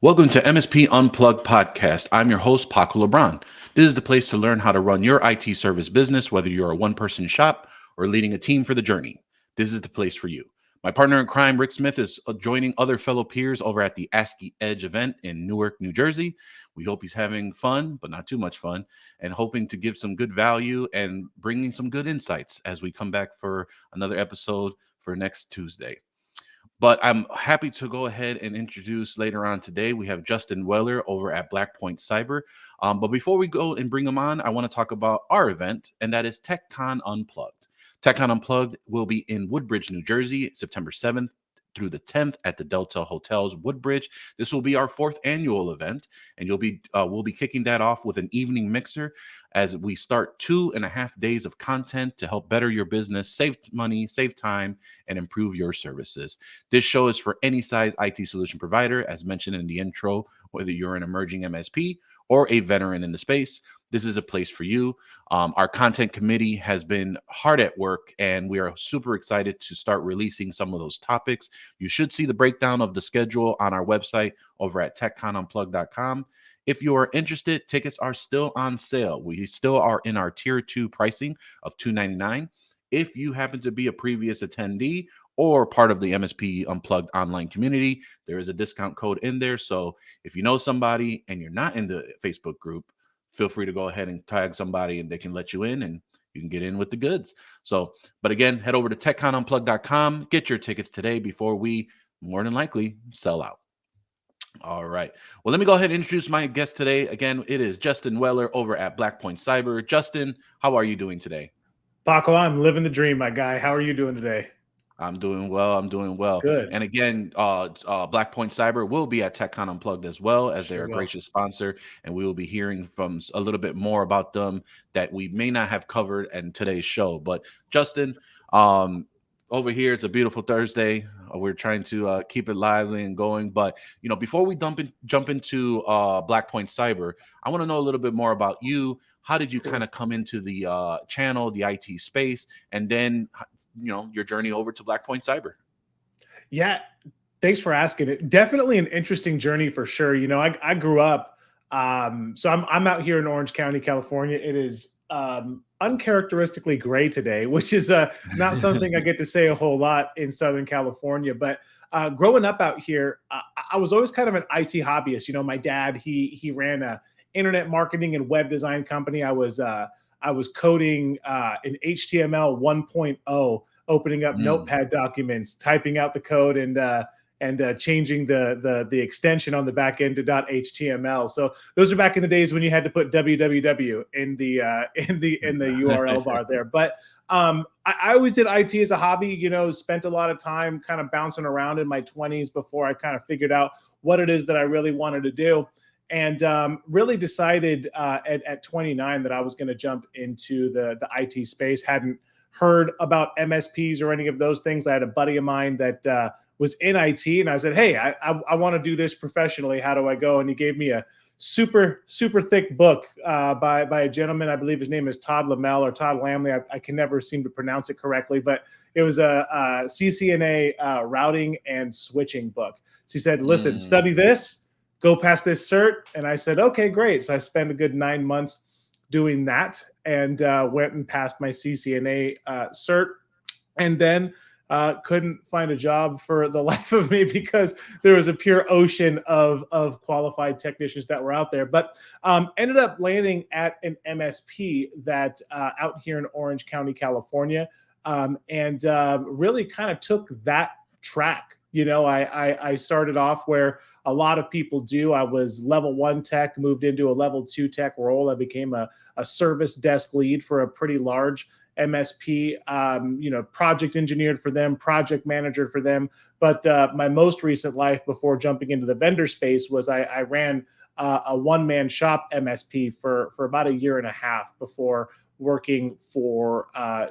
Welcome to MSP Unplugged podcast. I'm your host, Paco Lebron. This is the place to learn how to run your IT service business, whether you're a one-person shop or leading a team for the journey. This is the place for you. My partner in crime, Rick Smith, is joining other fellow peers over at the ASCII Edge event in Newark, New Jersey. We hope he's having fun, but not too much fun, and hoping to give some good value and bringing some good insights as we come back for another episode for next Tuesday. But I'm happy to go ahead and introduce later on today. We have Justin Weller over at Blackpoint Cyber. But before we go and bring him on, I want to talk about our event, and that is TechCon Unplugged. TechCon Unplugged will be in Woodbridge, New Jersey, September 7th through the 10th at the Delta Hotels Woodbridge. This will be our fourth annual event, and we'll be kicking that off with an evening mixer as we start 2.5 days of content to help better your business, save money, save time, and improve your services. This show is for any size IT solution provider, as mentioned in the intro, whether you're an emerging MSP or a veteran in the space. This is a place for you. Our content committee has been hard at work, and we are super excited to start releasing some of those topics. You should see the breakdown of the schedule on our website over at techconunplugged.com. If you are interested, tickets are still on sale. We still are in our tier 2 pricing of $299. If you happen to be a previous attendee or part of the MSP Unplugged online community, there is a discount code in there. So if you know somebody and you're not in the Facebook group, feel free to go ahead and tag somebody and they can let you in and you can get in with the goods. So, but again, head over to techconunplugged.com, get your tickets today before we more than likely sell out. All right. Well, let me go ahead and introduce my guest today. Again, it is Justin Weller over at Blackpoint Cyber. Justin, how are you doing today? Paco, I'm living the dream, my guy. How are you doing today? I'm doing well. I'm doing well. Good. And again, Blackpoint Cyber will be at TechCon Unplugged as well, as they're a will. gracious sponsor, and we will be hearing from a little bit more about them that we may not have covered in today's show. But Justin, over here, it's a beautiful Thursday. We're trying to keep it lively and going. But before we jump into Blackpoint Cyber, I want to know a little bit more about you. How did you kind of come into the channel, the IT space, and then your journey over to Blackpoint Cyber? Yeah, thanks for asking. It definitely an interesting journey for sure. I grew up. So I'm out here in Orange County, California. It is uncharacteristically gray today, which is not something I get to say a whole lot in Southern California. But growing up out here, I was always kind of an IT hobbyist. My dad he ran a internet marketing and web design company. I was coding in HTML 1.0, opening up Notepad documents, typing out the code, and changing the extension on the back end to .html. So those are back in the days when you had to put www in the URL bar there. But I always did IT as a hobby. Spent a lot of time kind of bouncing around in my 20s before I kind of figured out what it is that I really wanted to do. And really decided at 29 that I was going to jump into the IT space. Hadn't heard about MSPs or any of those things. I had a buddy of mine that was in IT, and I said, "Hey, I want to do this professionally. How do I go?" And he gave me a super thick book by a gentleman. I believe his name is Todd Lamel or Todd Lamley. I can never seem to pronounce it correctly, but it was a CCNA routing and switching book. So he said, "Listen, study this. Go past this cert." And I said, "Okay, great." So I spent a good 9 months doing that and went and passed my CCNA cert, and then couldn't find a job for the life of me because there was a pure ocean of qualified technicians that were out there. But ended up landing at an MSP that out here in Orange County, California, and really kind of took that track. I started off where a lot of people do. I was level 1 tech, moved into a level 2 tech role. I became a service desk lead for a pretty large MSP, project engineered for them, project manager for them. But my most recent life before jumping into the vendor space was I ran a one-man shop MSP for about 1.5 years before working for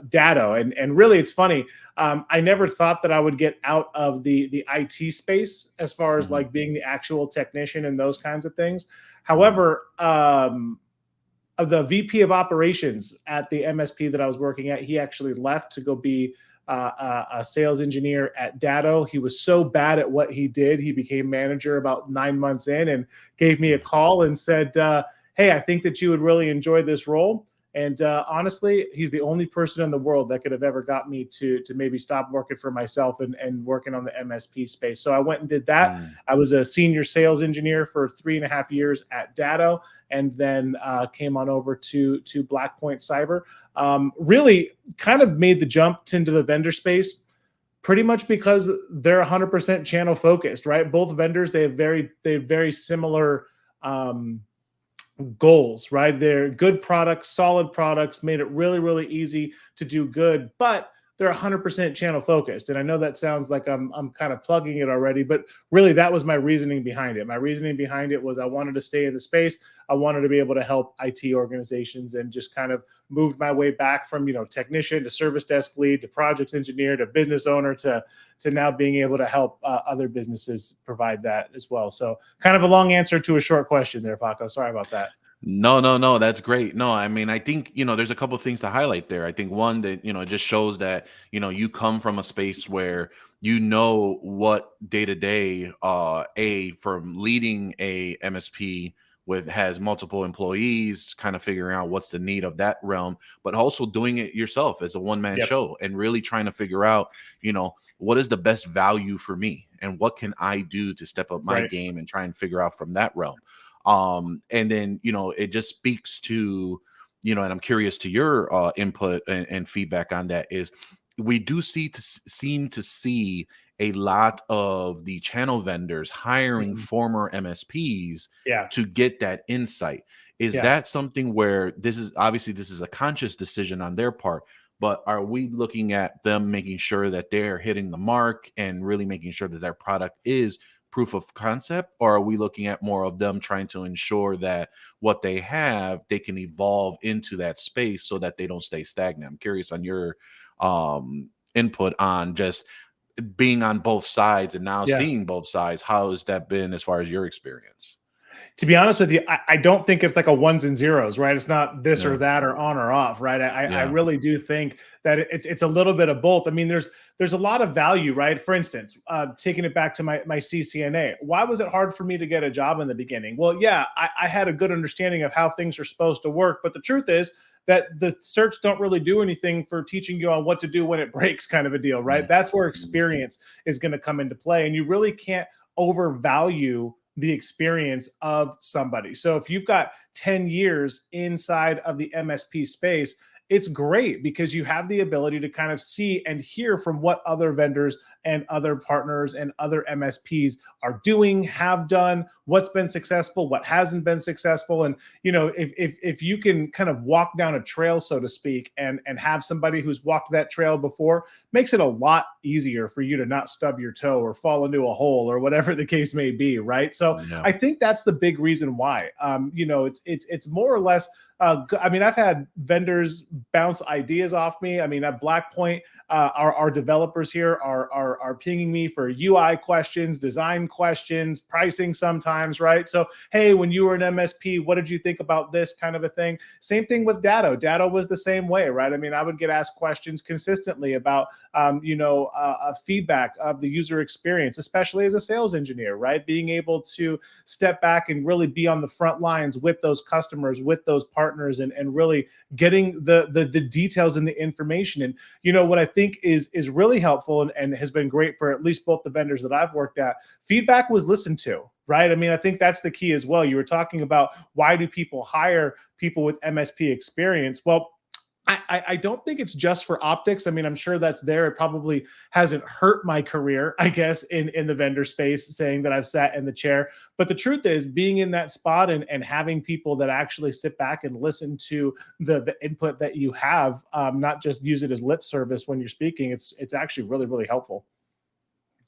Datto. And really, it's funny. I never thought that I would get out of the IT space as far as like being the actual technician and those kinds of things. However, the VP of operations at the MSP that I was working at, he actually left to go be a sales engineer at Datto. He was so bad at what he did, he became manager about 9 months in and gave me a call and said, hey, I think that you would really enjoy this role. And honestly, he's the only person in the world that could have ever got me to maybe stop working for myself and working on the MSP space. So I went and did that. I was a senior sales engineer for 3.5 years at Datto, and then came on over to Blackpoint Cyber. Really kind of made the jump into the vendor space pretty much because they're 100% channel focused, right? Both vendors, they have very similar goals, right? They're good products, solid products, made it really, really easy to do good, but they're 100% channel focused. And I know that sounds like I'm kind of plugging it already, but really that was my reasoning behind it. My reasoning behind it was I wanted to stay in the space. I wanted to be able to help IT organizations, and just kind of moved my way back from, technician to service desk lead to projects engineer to business owner to now being able to help other businesses provide that as well. So kind of a long answer to a short question there, Paco. Sorry about that. No, that's great. No, I mean, I think, there's a couple of things to highlight there. I think one that, it just shows that, you come from a space where what day to day, from leading a MSP has multiple employees, kind of figuring out what's the need of that realm, but also doing it yourself as a one-man show, and really trying to figure out, what is the best value for me and what can I do to step up my game and try and figure out from that realm. And then, it just speaks to, and I'm curious to your input and feedback on that, is we do seem to see a lot of the channel vendors hiring former MSPs to get that insight. Is that something where this is a conscious decision on their part, but are we looking at them making sure that they're hitting the mark and really making sure that their product is proof of concept, or are we looking at more of them trying to ensure that what they have, they can evolve into that space so that they don't stay stagnant? I'm curious on your input on just being on both sides and now seeing both sides. How has that been as far as your experience? To be honest with you, I don't think it's like a ones and zeros, right? It's not this or that or on or off, right? I really do think that it's a little bit of both. I mean, there's a lot of value, right? For instance, taking it back to my CCNA, why was it hard for me to get a job in the beginning? Well, yeah, I had a good understanding of how things are supposed to work, but the truth is that the certs don't really do anything for teaching you on what to do when it breaks, kind of a deal, right? That's where experience is going to come into play, and you really can't overvalue the experience of somebody. So if you've got 10 years inside of the MSP space, it's great because you have the ability to kind of see and hear from what other vendors and other partners and other MSPs are doing, have done, what's been successful, what hasn't been successful. And, if you can kind of walk down a trail, so to speak, and have somebody who's walked that trail before, makes it a lot easier for you to not stub your toe or fall into a hole or whatever the case may be, right? So I think that's the big reason why. It's more or less I mean, I've had vendors bounce ideas off me. I mean, at Blackpoint, our developers here are pinging me for UI questions, design questions, pricing sometimes, right? So, hey, when you were an MSP, what did you think about this kind of a thing? Same thing with Datto. Datto was the same way, right? I mean, I would get asked questions consistently about, feedback of the user experience, especially as a sales engineer, right? Being able to step back and really be on the front lines with those customers, with those partners, and really getting the details and the information. And what I think is really helpful and has been great for at least both the vendors that I've worked at, feedback was listened to, right? I mean, I think that's the key as well. You were talking about why do people hire people with MSP experience? Well, I don't think it's just for optics. I mean, I'm sure that's there. It probably hasn't hurt my career, I guess, in the vendor space, saying that I've sat in the chair. But the truth is, being in that spot and having people that actually sit back and listen to the input that you have, not just use it as lip service when you're speaking, it's actually really, really helpful.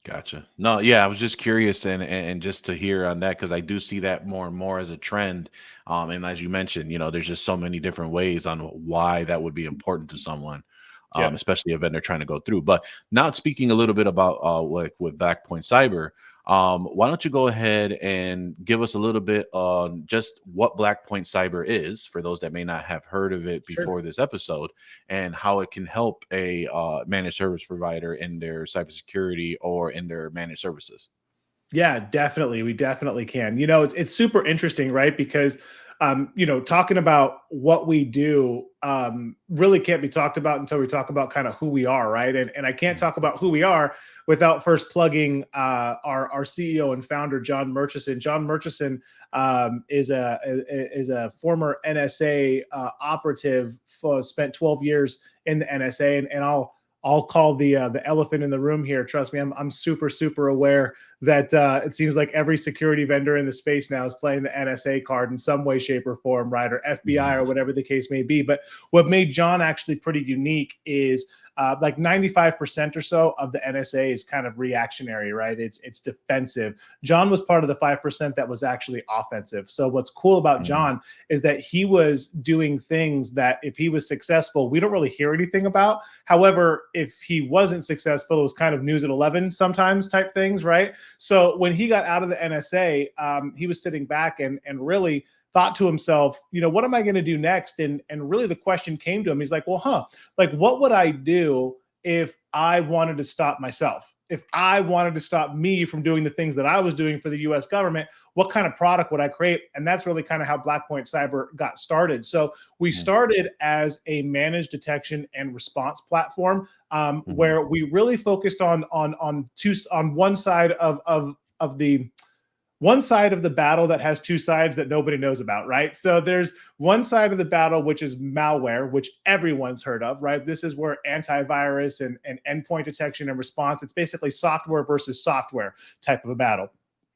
Gotcha. No, yeah, I was just curious and just to hear on that, because I do see that more and more as a trend. And as you mentioned, there's just so many different ways on why that would be important to someone, especially a vendor trying to go through. But now speaking a little bit about with Blackpoint Cyber, Why don't you go ahead and give us a little bit on just what Blackpoint Cyber is for those that may not have heard of it Sure. before this episode, and how it can help a managed service provider in their cybersecurity or in their managed services. Yeah, definitely. We definitely can. It's super interesting, right? Because talking about what we do really can't be talked about until we talk about kind of who we are, right? And I can't talk about who we are without first plugging our CEO and founder, John Murchison. John Murchison is a former NSA operative, spent 12 years in the NSA, and I'll call the elephant in the room here. Trust me, I'm super aware that it seems like every security vendor in the space now is playing the NSA card in some way, shape, or form, right? Or FBI or whatever the case may be. But what made John actually pretty unique is like 95% or so of the NSA is kind of reactionary, right? It's defensive. John was part of the 5% that was actually offensive. So what's cool about John is that he was doing things that if he was successful, we don't really hear anything about. However, if he wasn't successful, it was kind of news at 11 sometimes type things, right? So when he got out of the NSA, he was sitting back and really thought to himself, what am I going to do next? And really the question came to him. He's like, well, like what would I do if I wanted to stop myself? If I wanted to stop me from doing the things that I was doing for the US government, what kind of product would I create? And that's really kind of how Blackpoint Cyber got started. So we started as a managed detection and response platform where we really focused on one side of the one side of the battle that has two sides that nobody knows about, right? So there's one side of the battle, which is malware, which everyone's heard of, right? This is where antivirus and endpoint detection and response, it's basically software versus software type of a battle.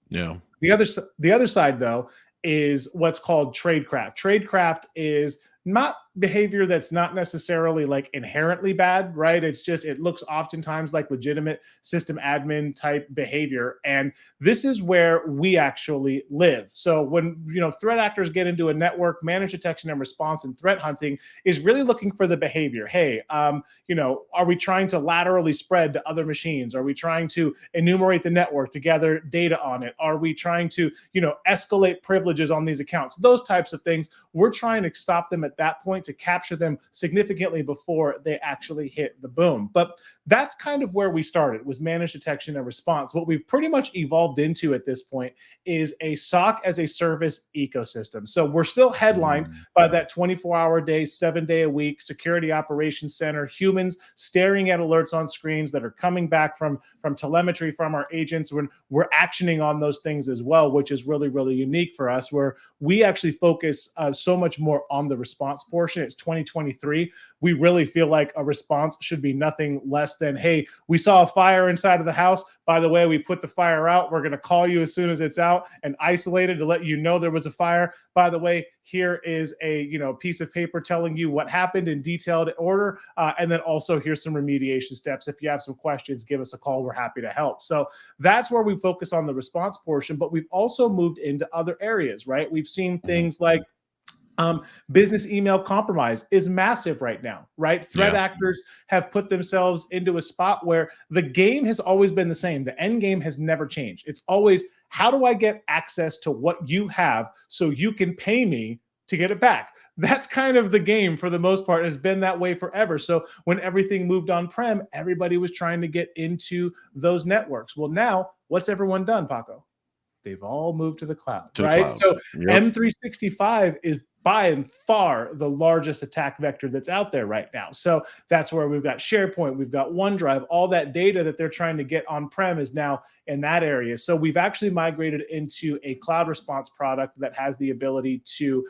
Yeah. The other side, though, is what's called tradecraft. Tradecraft is not behavior that's not necessarily like inherently bad, right? It's just, it looks oftentimes like legitimate system admin type behavior. And this is where we actually live. So when, threat actors get into a network, managed detection and response and threat hunting is really looking for the behavior. Hey, are we trying to laterally spread to other machines? Are we trying to enumerate the network to gather data on it? Are we trying to, escalate privileges on these accounts? Those types of things. We're trying to stop them at that point to capture them significantly before they actually hit the boom. But that's kind of where we started, was managed detection and response. What we've pretty much evolved into at this point is a SOC as a service ecosystem. So we're still headlined by that 24-hour day, 7-day a week security operations center, humans staring at alerts on screens that are coming back from telemetry from our agents when we're actioning on those things as well, which is really unique for us, where we actually focus so much more on the response portion. It's 2023. We really feel like a response should be nothing less than, hey, we saw a fire inside of the house. By the way, we put the fire out. We're going to call you as soon as it's out and isolate it to let you know there was a fire. By the way, here is a piece of paper telling you what happened in detailed order. And then also here's some remediation steps. If you have some questions, give us a call. We're happy to help. So that's where we focus on the response portion, but we've also moved into other areas, right? We've seen things like business email compromise is massive right now, right? Threat actors have put themselves into a spot where the game has always been the same. The end game has never changed. It's always, how do I get access to what you have so you can pay me to get it back? That's kind of the game for the most part. It's been that way forever. So when everything moved on-prem, everybody was trying to get into those networks. Well, now what's everyone done, Paco? They've all moved to the cloud, right? So M365 is by and far the largest attack vector that's out there right now. So that's where we've got SharePoint, we've got OneDrive, all that data that they're trying to get on-prem is now in that area. So we've actually migrated into a cloud response product that has the ability to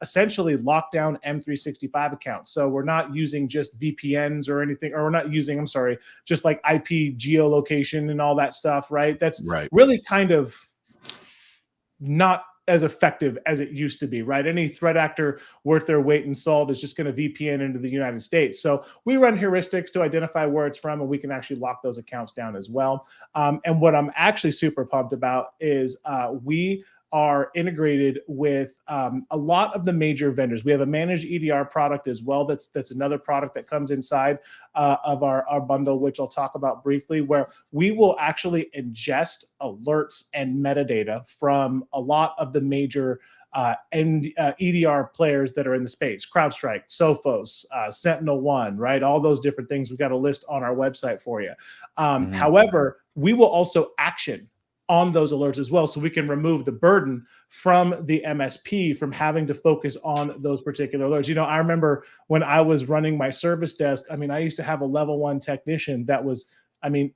essentially lock down M365 accounts. So we're not using just VPNs or anything, or we're not using, just like IP geolocation and all that stuff, right? That's really kind of not as effective as it used to be, right? Any threat actor worth their weight in salt is just going to VPN into the United States. So we run heuristics to identify where it's from, and we can actually lock those accounts down as well. And what I'm actually super pumped about is we are integrated with a lot of the major vendors. We have a managed EDR product as well. That's another product that comes inside of our bundle, which I'll talk about briefly, where we will actually ingest alerts and metadata from a lot of the major EDR players that are in the space: CrowdStrike, Sophos, Sentinel-1, right? All those different things. We've got a list on our website for you. However, we will also action on those alerts as well, so we can remove the burden from the MSP from having to focus on those particular alerts. I remember when I was running my service desk, I used to have a level 1 technician that was,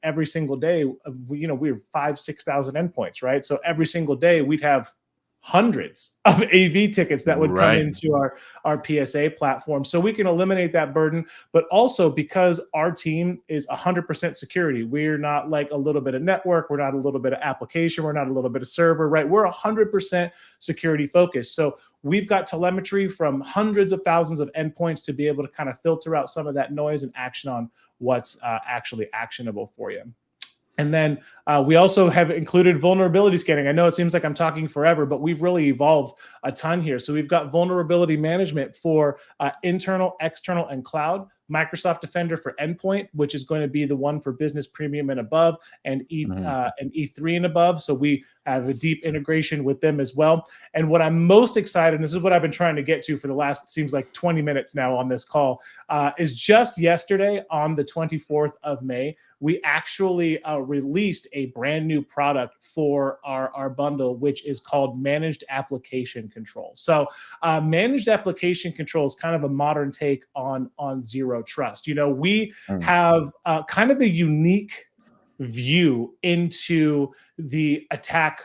every single day, we were 5,000-6,000 endpoints, right? So every single day we'd have hundreds of AV tickets that would come into our PSA platform. So we can eliminate that burden, but also because our team is 100% security, we're not like a little bit of network, we're not a little bit of application, we're not a little bit of server, right? We're 100% security focused. So we've got telemetry from hundreds of thousands of endpoints to be able to kind of filter out some of that noise and action on what's actually actionable for you. And then we also have included vulnerability scanning. I know it seems like I'm talking forever, but we've really evolved a ton here. So we've got vulnerability management for internal, external, and cloud. Microsoft Defender for Endpoint, which is going to be the one for Business Premium and above, and E3 and above. So we have a deep integration with them as well. And what I'm most excited, and this is what I've been trying to get to for the last, seems like 20 minutes now on this call, is just yesterday on the 24th of May, we actually released a brand new product for our bundle, which is called Managed Application Control. So Managed Application Control is kind of a modern take on Zero Trust. We have kind of a unique view into the attack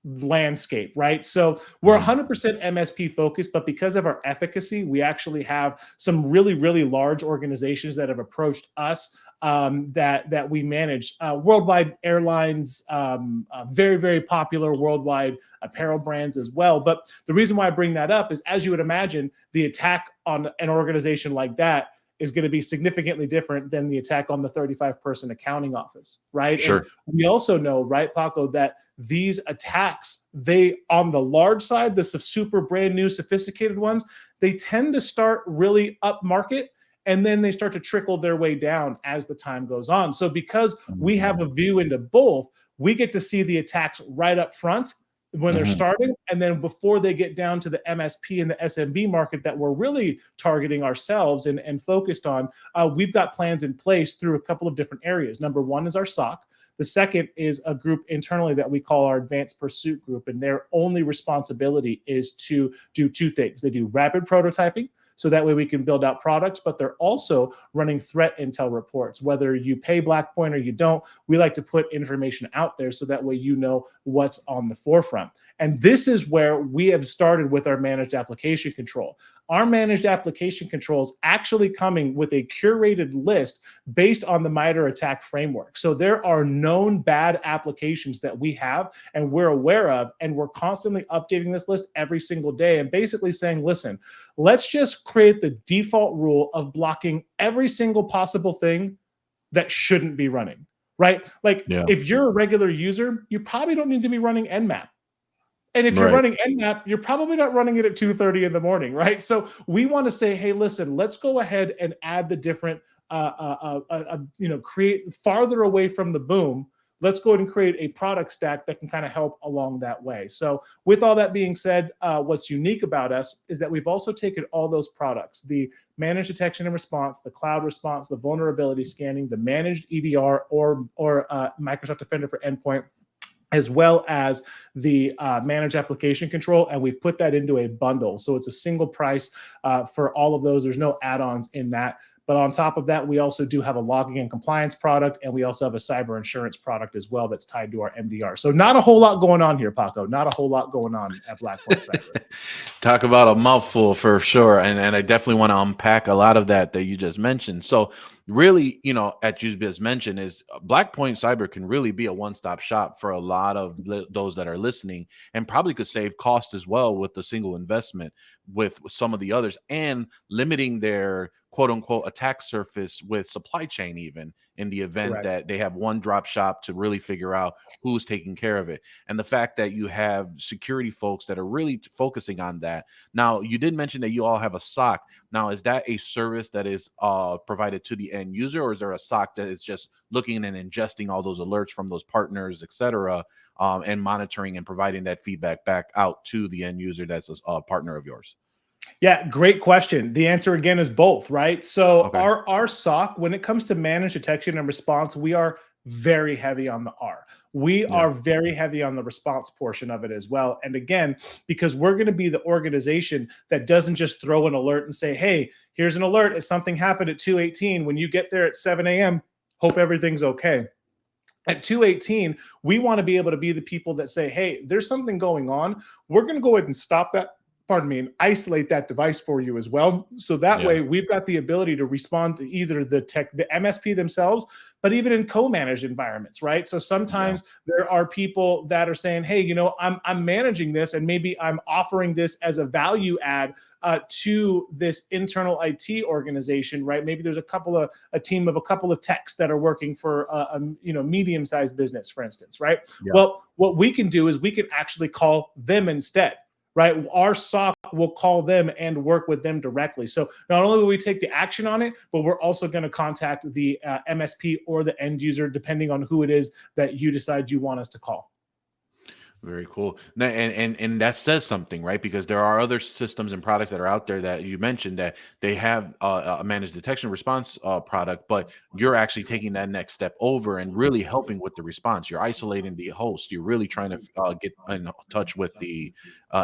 landscape, right? So we're 100% MSP focused, but because of our efficacy, we actually have some really, really large organizations that have approached us that we manage. Worldwide airlines, very, very popular worldwide apparel brands as well. But the reason why I bring that up is, as you would imagine, the attack on an organization like that is going to be significantly different than the attack on the 35-person accounting office, right? Sure. And we also know, right, Paco, that these attacks, they, on the large side, the super brand new sophisticated ones, they tend to start really up market, and then they start to trickle their way down as the time goes on. So because we have a view into both, we get to see the attacks right up front when they're starting, and then before they get down to the MSP and the SMB market that we're really targeting ourselves and focused on, we've got plans in place through a couple of different areas. Number one is our SOC. The second is a group internally that we call our Advanced Pursuit Group, and their only responsibility is to do two things. They do rapid prototyping, so that way we can build out products, but they're also running threat intel reports. Whether you pay Blackpoint or you don't, we like to put information out there so that way you know what's on the forefront. And this is where we have started with our managed application control. Our managed application control is actually coming with a curated list based on the MITRE ATT&CK framework. So there are known bad applications that we have and we're aware of, and we're constantly updating this list every single day and basically saying, listen, let's just create the default rule of blocking every single possible thing that shouldn't be running, right? Like if you're a regular user, you probably don't need to be running Nmap. And if you're running Nmap, you're probably not running it at 2:30 in the morning, right? So we want to say, hey, listen, let's go ahead and add the different, create farther away from the boom. Let's go ahead and create a product stack that can kind of help along that way. So with all that being said, what's unique about us is that we've also taken all those products, the managed detection and response, the cloud response, the vulnerability scanning, the managed EDR or Microsoft Defender for Endpoint, as well as the managed application control, and we put that into a bundle. So it's a single price for all of those. There's no add-ons in that. But on top of that, we also do have a logging and compliance product, and we also have a cyber insurance product as well that's tied to our MDR. So not a whole lot going on here, Paco. Not a whole lot going on at Blackpoint Cyber. Talk about a mouthful for sure. And I definitely want to unpack a lot of that you just mentioned. So really, at Juzbiz mentioned is Blackpoint Cyber can really be a one-stop shop for a lot of those that are listening, and probably could save cost as well with the single investment with some of the others, and limiting their quote unquote attack surface with supply chain, even in the event Correct. that they have one drop shop to really figure out who's taking care of it. And the fact that you have security folks that are really focusing on that. Now, you did mention that you all have a SOC. Now, is that a service that is provided to the end user, or is there a SOC that is just looking and ingesting all those alerts from those partners, et cetera, and monitoring and providing that feedback back out to the end user that's a partner of yours? Yeah, great question. The answer again is both, right? So Okay. our SOC, when it comes to managed detection and response, we are very heavy on the R. We Yeah. are very heavy on the response portion of it as well. And again, because we're going to be the organization that doesn't just throw an alert and say, hey, here's an alert. If something happened at 2:18, when you get there at 7 a.m., hope everything's okay. At 2:18, we want to be able to be the people that say, hey, there's something going on. We're going to go ahead and stop that, and isolate that device for you as well. So that way we've got the ability to respond to either the MSP themselves, but even in co-managed environments, right? So sometimes there are people that are saying, hey, you know, I'm managing this, and maybe I'm offering this as a value add to this internal IT organization, right? Maybe there's a team of a couple of techs that are working for a medium-sized business, for instance, right? Yeah. Well, what we can do is we can actually call them instead. Right, our SOC will call them and work with them directly. So not only will we take the action on it, but we're also going to contact the MSP or the end user, depending on who it is that you decide you want us to call. Very cool. And that says something, right? Because there are other systems and products that are out there that you mentioned that they have a managed detection response product, but you're actually taking that next step over and really helping with the response. You're isolating the host. You're really trying to get in touch with the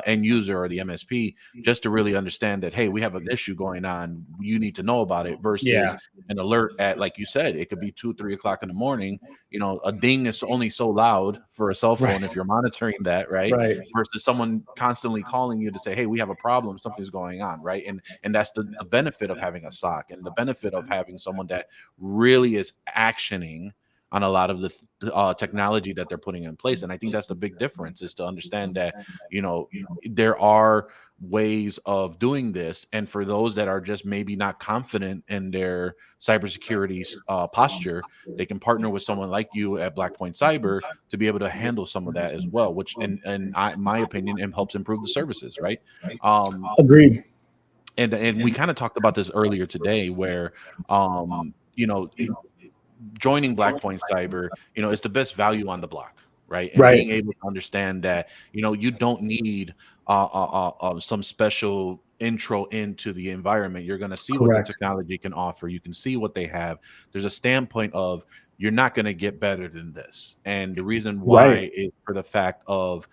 end user or the MSP just to really understand that, hey, we have an issue going on. You need to know about it versus an alert at, like you said, it could be 2-3 o'clock in the morning. You know, a ding is only so loud for a cell phone if you're monitoring that, right? Versus someone constantly calling you to say, hey, we have a problem, something's going on, right? And that's the benefit of having a SOC, and the benefit of having someone that really is actioning on a lot of the technology that they're putting in place. And I think that's the big difference, is to understand that, you know, there are ways of doing this. And for those that are just maybe not confident in their cybersecurity posture, they can partner with someone like you at Blackpoint Cyber to be able to handle some of that as well, which in my opinion, helps improve the services, right? Agreed. And we kind of talked about this earlier today, where you know, joining Blackpoint Cyber, you know, is the best value on the block, right? And being able to understand that, you know, you don't need some special intro into the environment. You're going to see what the technology can offer. You can see what they have. There's a standpoint of, you're not going to get better than this. And the reason why is for the fact of,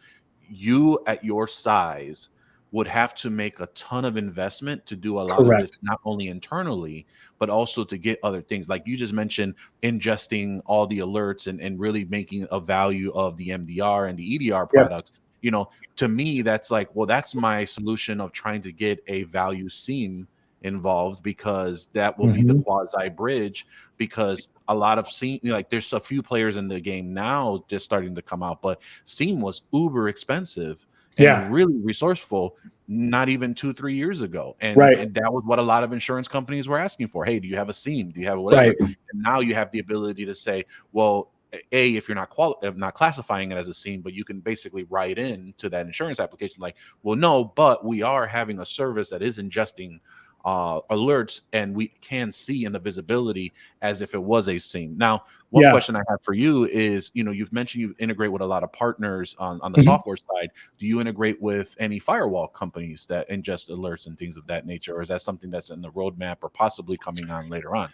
you at your size would have to make a ton of investment to do a lot of this, not only internally, but also to get other things. Like you just mentioned, ingesting all the alerts and really making a value of the MDR and the EDR products. You know, to me, that's like, well, that's my solution of trying to get a value SIEM involved, because that will be the quasi bridge. Because a lot of SIEM, like there's a few players in the game now just starting to come out, but SIEM was uber expensive and really resourceful not even 2-3 years ago. And that was what a lot of insurance companies were asking for. Hey, do you have a SIEM? Do you have whatever? And now you have the ability to say, well, if you're not classifying it as a SIEM, but you can basically write in to that insurance application like, well, no, but we are having a service that is ingesting alerts, and we can see in the visibility as if it was a SIEM. Now, one question I have for you is, you know, you've mentioned you integrate with a lot of partners on the software side. Do you integrate with any firewall companies that ingest alerts and things of that nature, or is that something that's in the roadmap or possibly coming on later on?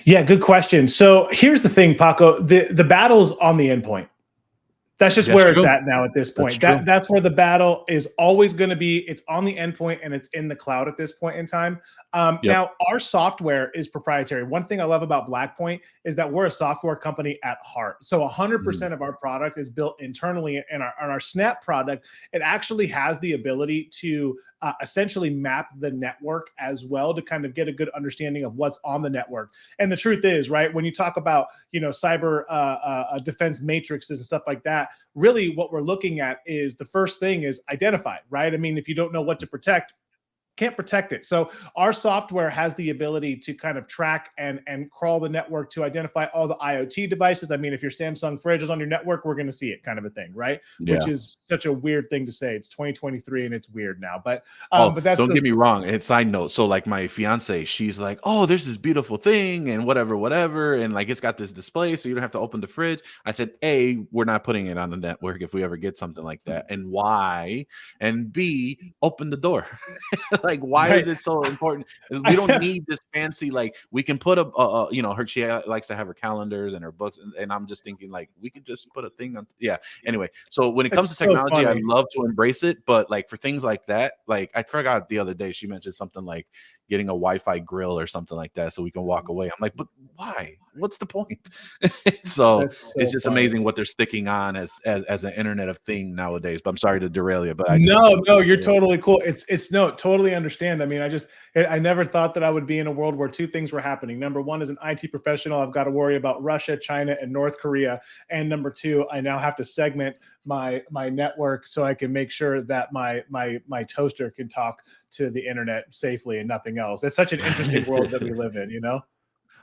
Yeah, good question. So here's the thing, Paco, the battle's on the endpoint. That's just where it's at now at this point. That's where the battle is always going to be. It's on the endpoint and it's in the cloud at this point in time. Now, our software is proprietary. One thing I love about Blackpoint is that we're a software company at heart. So 100% of our product is built internally, and our Snap product, it actually has the ability to essentially map the network as well, to kind of get a good understanding of what's on the network. And the truth is, right, when you talk about, you know, cyber defense matrices and stuff like that, really what we're looking at is, the first thing is identify, right? I mean, if you don't know what to protect, can't protect it. So our software has the ability to kind of track and crawl the network to identify all the IoT devices. I mean, if your Samsung fridge is on your network, we're going to see it, kind of a thing, right? Yeah. Which is such a weird thing to say. It's 2023 and it's weird now, but that's don't get me wrong. And side note, so like my fiance, she's like, oh, there's this beautiful thing and whatever, and like it's got this display, so you don't have to open the fridge. I said, A, we're not putting it on the network if we ever get something like that, and why, and B, open the door. Like, why is it so important? We don't need this fancy, like, we can put she likes to have her calendars and her books, and I'm just thinking, like, we could just put a thing on. Yeah. Anyway, so when it comes to technology, I love to embrace it, but like for things like that, like I forgot the other day she mentioned something like getting a Wi-Fi grill or something like that so we can walk away. I'm like, but why? What's the point? so it's just amazing what they're sticking on as an Internet of Thing nowadays. But I'm sorry to derail you, but no, you're totally cool. It's no, totally understand. I mean, I never thought that I would be in a world where two things were happening. Number one, as an IT professional, I've got to worry about Russia, China, and North Korea. And number two, I now have to segment my network so I can make sure that my toaster can talk to the internet safely and nothing else. It's such an interesting world that we live in, you know?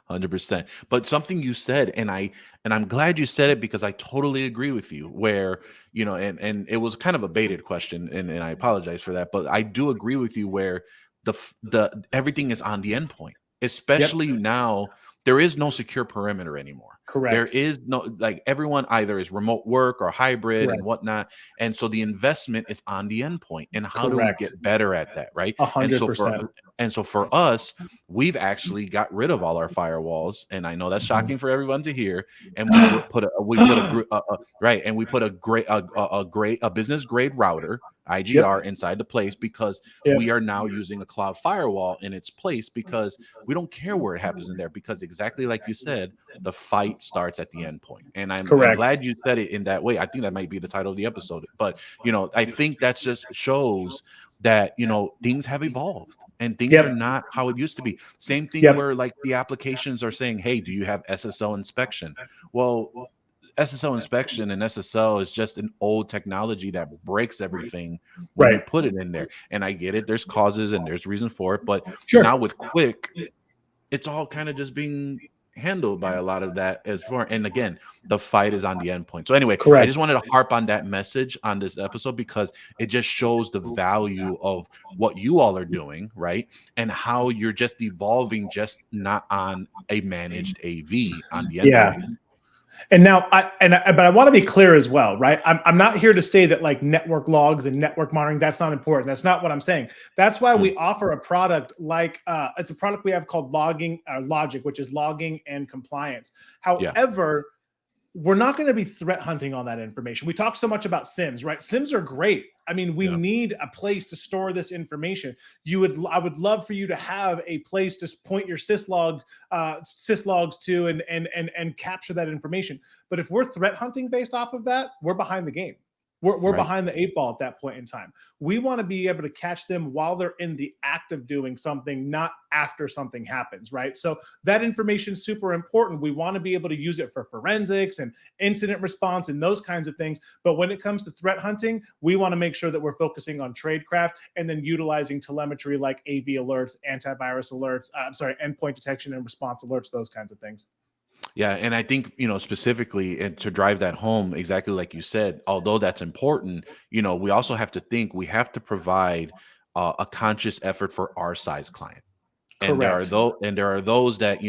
100%. But something you said, and I'm glad you said it, because I totally agree with you, where, and it was kind of a baited question, and I apologize for that, but I do agree with you where the everything is on the endpoint, especially now. There is no secure perimeter anymore. Correct. There is no, like, everyone either is remote work or hybrid and whatnot. And so the investment is on the endpoint. And how do we get better at that? Right. 100%. And so for us, we've actually got rid of all our firewalls. And I know that's shocking for everyone to hear. And we put a business grade router, IGR, inside the place, because we are now using a cloud firewall in its place, because we don't care where it happens in there, because exactly like you said, the fight starts at the endpoint. And I'm glad you said it in that way. I think that might be the title of the episode. But I think that just shows that things have evolved and things are not how it used to be. Same thing where, like, the applications are saying, hey, do you have SSL inspection? Well, SSL inspection and SSL is just an old technology that breaks everything when you put it in there. And I get it, there's causes and there's reason for it, but now with Quick, it's all kind of just being handled by a lot of that as far. And again, the fight is on the endpoint. So anyway, I just wanted to harp on that message on this episode, because it just shows the value of what you all are doing, right? And how you're just evolving, just not on a managed AV on the endpoint. And now, but I want to be clear as well, right? I'm not here to say that, like, network logs and network monitoring, that's not important. That's not what I'm saying. That's why we offer a product like, it's a product we have called Logic, which is logging and compliance. However, we're not going to be threat hunting on that information. We talk so much about SIMs, right? SIMs are great. I mean, we need a place to store this information. I would love for you to have a place to point your syslogs to and capture that information. But if we're threat hunting based off of that, we're behind the game. We're behind the 8 ball at that point in time. We want to be able to catch them while they're in the act of doing something, not after something happens, right? So that information is super important. We want to be able to use it for forensics and incident response and those kinds of things. But when it comes to threat hunting, we want to make sure that we're focusing on tradecraft and then utilizing telemetry like AV alerts, antivirus alerts, endpoint detection and response alerts, those kinds of things. Yeah. And I think, specifically, and to drive that home, exactly like you said, although that's important, we also have to think we have to provide a conscious effort for our size client. And there are those that,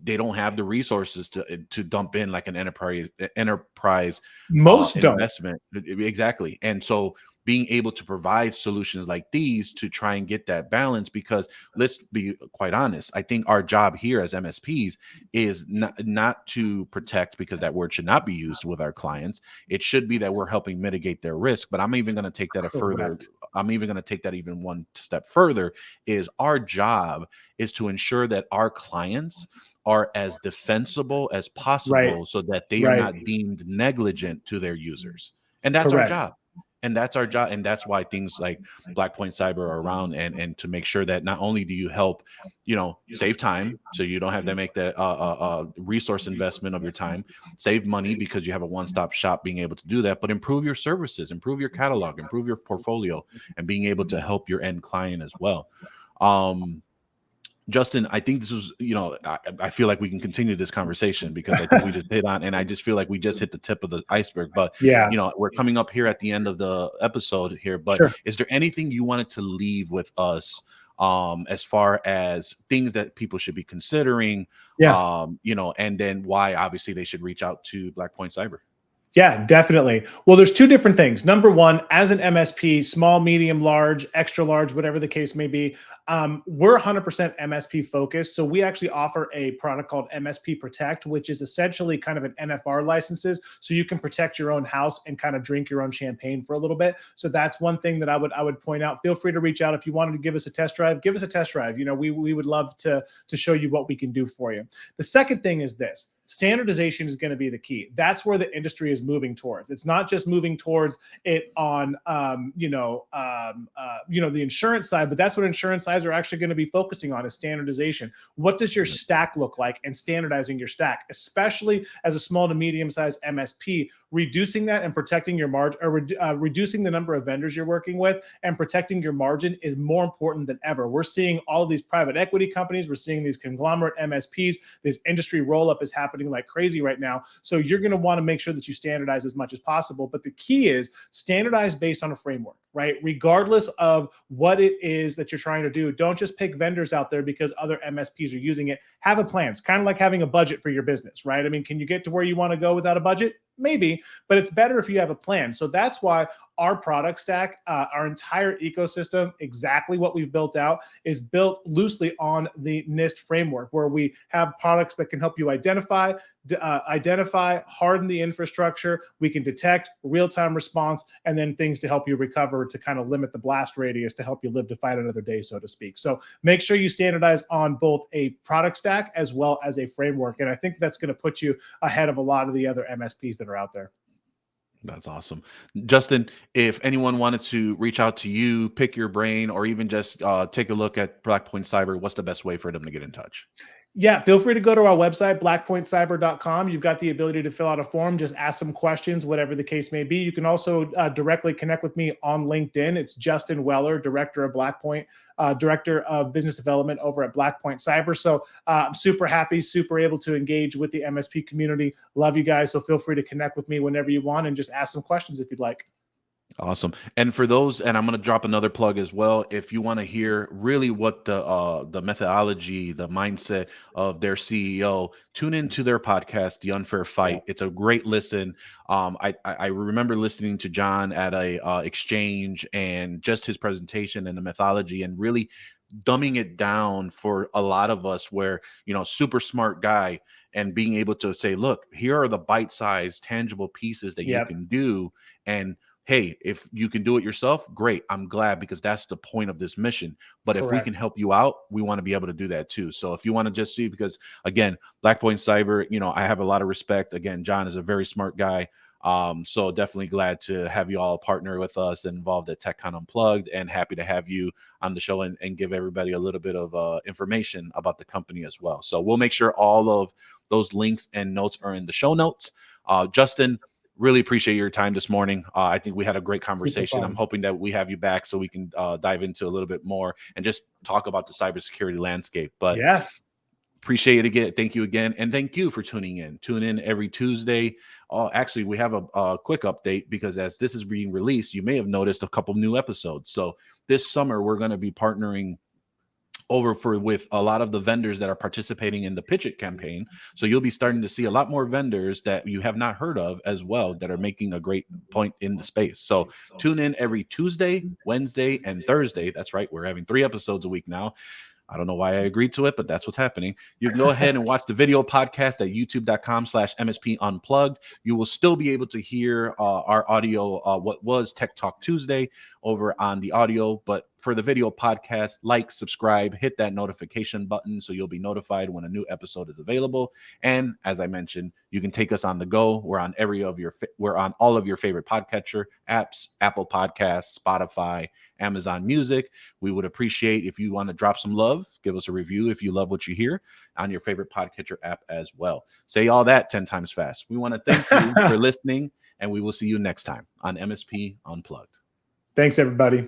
they don't have the resources to dump in like an enterprise Most investment. Exactly. And so being able to provide solutions like these to try and get that balance, because let's be quite honest, I think our job here as MSPs is not to protect, because that word should not be used with our clients. It should be that we're helping mitigate their risk. But I'm even going to take that even one step further. Is our job is to ensure that our clients are as defensible as possible, so that they are not deemed negligent to their users. And that's our job. And that's our job. And that's why things like Blackpoint Cyber are around, and to make sure that not only do you help, save time, so you don't have to make that resource investment of your time, save money because you have a one-stop shop being able to do that, but improve your services, improve your catalog, improve your portfolio, and being able to help your end client as well. Justin, I think this was, I feel like we can continue this conversation because I think we just hit on, and I just feel like we just hit the tip of the iceberg. But, Yeah, we're coming up here at the end of the episode here. But sure. is there anything you wanted to leave with us as far as things that people should be considering, Yeah. and then why obviously they should reach out to Blackpoint Cyber? Yeah, definitely. Well, there's two different things. Number one, as an MSP, small, medium, large, extra large, whatever the case may be, we're 100% MSP focused. So we actually offer a product called MSP Protect, which is essentially kind of an NFR licenses. So you can protect your own house and kind of drink your own champagne for a little bit. So that's one thing that I would point out. Feel free to reach out if you wanted to give us a test drive. Give us a test drive. We would love to show you what we can do for you. The second thing is this. Standardization is going to be the key. That's where the industry is moving towards. It's not just moving towards it on, the insurance side, but that's what insurance sides are actually going to be focusing on is standardization. What does your stack look like, and standardizing your stack, especially as a small to medium sized MSP, reducing that and protecting your margin, or reducing the number of vendors you're working with and protecting your margin is more important than ever. We're seeing all of these private equity companies. We're seeing these conglomerate MSPs. This industry roll up is happening like crazy right now. So you're going to want to make sure that you standardize as much as possible. But the key is standardize based on a framework, right? Regardless of what it is that you're trying to do, don't just pick vendors out there because other MSPs are using it. Have a plan. It's kind of like having a budget for your business, right? I mean, can you get to where you want to go without a budget? Maybe, but it's better if you have a plan. So that's why our product stack, our entire ecosystem, exactly what we've built out, is built loosely on the NIST framework, where we have products that can help you identify, harden the infrastructure. We can detect, real-time response, and then things to help you recover, to kind of limit the blast radius, to help you live to fight another day, so to speak. So make sure you standardize on both a product stack as well as a framework. And I think that's going to put you ahead of a lot of the other MSPs that are out there. That's awesome. Justin, if anyone wanted to reach out to you, pick your brain, or even just take a look at Blackpoint Cyber, what's the best way for them to get in touch? Yeah, feel free to go to our website, blackpointcyber.com. You've got the ability to fill out a form, just ask some questions, whatever the case may be. You can also directly connect with me on LinkedIn. It's Justin Weller, Director of Blackpoint, Director of Business Development over at Blackpoint Cyber. So I'm super happy, super able to engage with the MSP community. Love you guys. So feel free to connect with me whenever you want and just ask some questions if you'd like. Awesome. And for those, and I'm going to drop another plug as well, if you want to hear really what the methodology, the mindset of their CEO, tune into their podcast, The Unfair Fight. It's a great listen. I remember listening to John at a exchange, and just his presentation and the methodology, and really dumbing it down for a lot of us, where, super smart guy, and being able to say, look, here are the bite-sized tangible pieces that you can do. And hey, if you can do it yourself, great. I'm glad, because that's the point of this mission. But if we can help you out, we want to be able to do that too. So if you want to just see, because again, Blackpoint Cyber, I have a lot of respect. Again, John is a very smart guy. So definitely glad to have you all partner with us and involved at TechCon Unplugged, and happy to have you on the show and give everybody a little bit of information about the company as well. So we'll make sure all of those links and notes are in the show notes. Justin, really appreciate your time this morning. I think we had a great conversation. I'm hoping that we have you back so we can dive into a little bit more and just talk about the cybersecurity landscape. But yeah, appreciate it again. Thank you again. And thank you for tuning in. Tune in every Tuesday. Actually, we have a quick update, because as this is being released, you may have noticed a couple new episodes. So this summer, we're going to be partnering with a lot of the vendors that are participating in the Pitch It campaign. So you'll be starting to see a lot more vendors that you have not heard of as well, that are making a great point in the space. So tune in every Tuesday, Wednesday, and Thursday. That's right. We're having 3 episodes a week now. I don't know why I agreed to it, but that's what's happening. You can go ahead and watch the video podcast at youtube.com/MSP Unplugged. You will still be able to hear our audio, what was Tech Talk Tuesday, over on the audio, but for the video podcast, like, subscribe, hit that notification button so you'll be notified when a new episode is available. And as I mentioned, you can take us on the go. We're on we're on all of your favorite podcatcher apps, Apple Podcasts, Spotify, Amazon Music. We would appreciate if you want to drop some love, give us a review if you love what you hear on your favorite podcatcher app as well. Say all that 10 times fast. We want to thank you for listening, and we will see you next time on MSP Unplugged. Thanks, everybody.